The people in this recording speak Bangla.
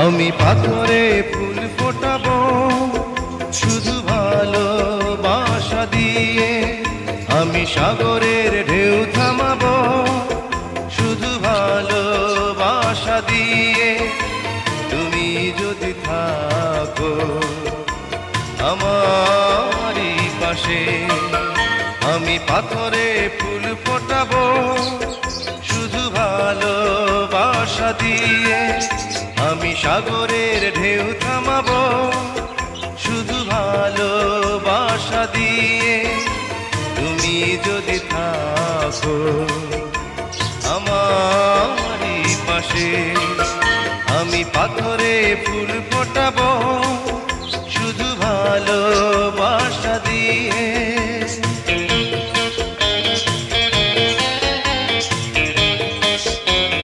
আমি পাথরে ফুল ফোটাবো শুধু ভালোবাসা দিয়ে, আমি সাগরের ঢেউ থামাবো শুধু ভালোবাসা দিয়ে। তুমি যদি থাকো আমারই পাশে, আমি পাথরে ফুল ফোটাবো শুধু ভালোবাসা দিয়ে, আমি সাগরের ঢেউ থামাবো শুধু ভালোবাসা দিয়ে। তুমি যদি থাকো আমারই পাশে।